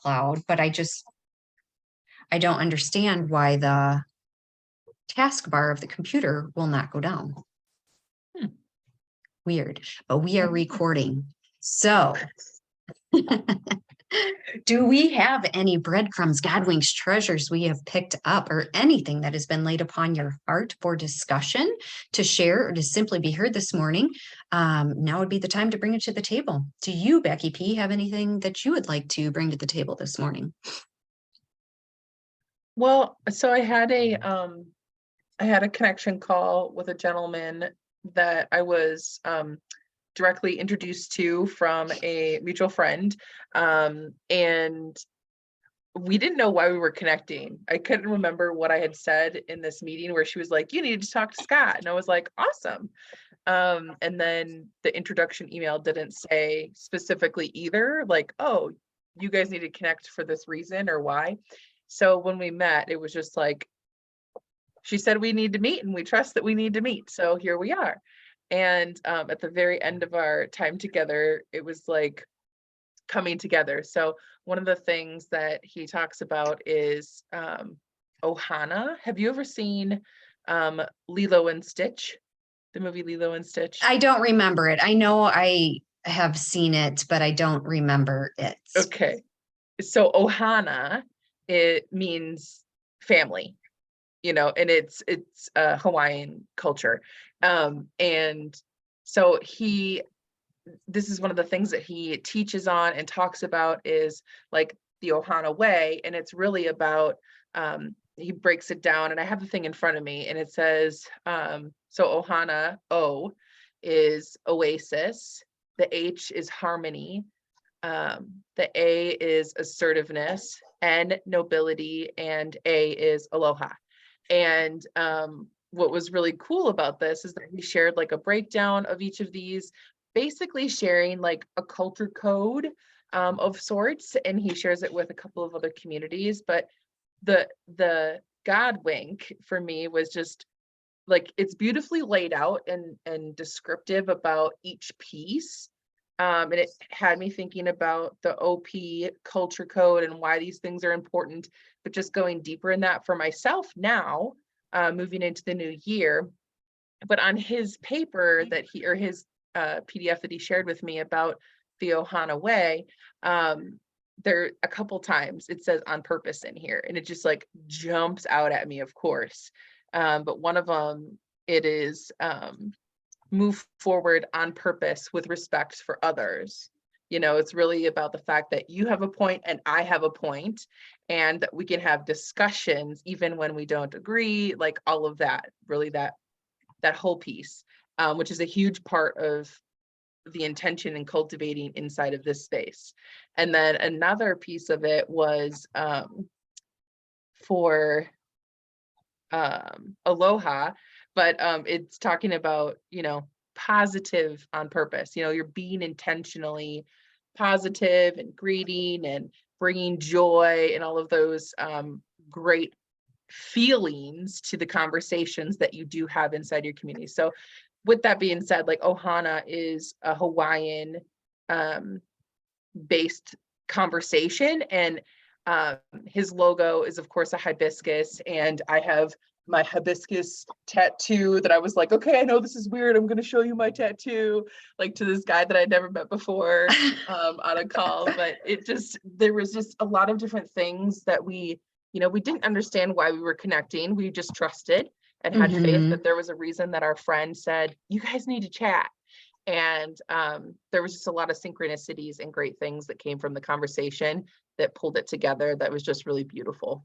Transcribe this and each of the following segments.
cloud, but I don't understand why the taskbar of the computer will not go down. Weird, but we are recording. So do we have any breadcrumbs, Godwings, treasures we have picked up, or anything that has been laid upon your heart for discussion, to share, or to simply be heard this morning? Now would be the time to bring it to the table. Do you, Becky P., have anything that you would like to bring to the table this morning? Well, so I had a connection call with a gentleman that I was directly introduced to from a mutual friend, and we didn't know why we were connecting. I couldn't remember what I had said in this meeting where she was like, "You need to talk to Scott," and I was like, "Awesome." And then the introduction email didn't say specifically either, like, "Oh, you guys need to connect for this reason," or why. So when we met, it was just like, she said we need to meet, and we trust that we need to meet. So here we are. And at the very end of our time together, it was like coming together. So one of the things that he talks about is Ohana. Have you ever seen Lilo and Stitch? The movie Lilo and Stitch? I don't remember it. I know I have seen it, but I don't remember it. Okay. So Ohana, it means family, and it's Hawaiian culture. And so this is one of the things that he teaches on and talks about, is like the Ohana Way. And it's really about, he breaks it down, and I have the thing in front of me, and it says, so Ohana, O, is Oasis. The H is harmony. The A is assertiveness, N, nobility, and A is aloha. And what was really cool about this is that he shared like a breakdown of each of these, basically sharing like a culture code of sorts, and he shares it with a couple of other communities. But the God wink for me was just like, it's beautifully laid out and descriptive about each piece. And it had me thinking about the OP culture code and why these things are important, but just going deeper in that for myself now, moving into the new year. But on his paper that his PDF that he shared with me about the Ohana Way, there a couple times it says on purpose in here, and it just like jumps out at me, of course. But one of them, it is move forward on purpose with respect for others. It's really about the fact that you have a point and I have a point, and that we can have discussions even when we don't agree, like all of that, really that whole piece, which is a huge part of the intention and cultivating inside of this space. And then another piece of it was for Aloha, but it's talking about, positive on purpose. You're being intentionally positive and greeting and bringing joy and all of those great feelings to the conversations that you do have inside your community. So with that being said, like Ohana is a Hawaiian based conversation, and his logo is of course a hibiscus, and I have my hibiscus tattoo that I was like, okay, I know this is weird, I'm going to show you my tattoo, like to this guy that I'd never met before on a call. But there was just a lot of different things that we didn't understand why we were connecting. We just trusted and had faith that there was a reason that our friend said, you guys need to chat. And there was just a lot of synchronicities and great things that came from the conversation that pulled it together. That was just really beautiful.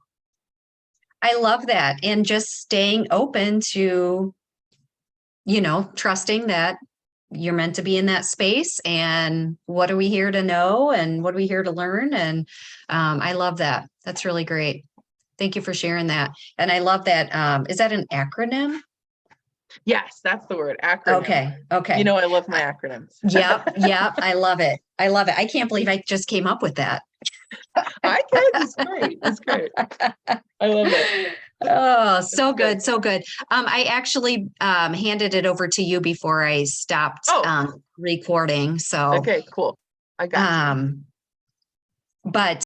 I love that. And just staying open to, trusting that you're meant to be in that space, and what are we here to know, and what are we here to learn? And I love that. That's really great. Thank you for sharing that. And I love that. Is that an acronym? Yes, that's the word, acronym. Okay. I love my acronyms. Yep. I love it. I can't believe I just came up with that. I can. It's great. I love it. Oh, so good. I actually handed it over to you before I stopped recording. So okay, cool. I got you. But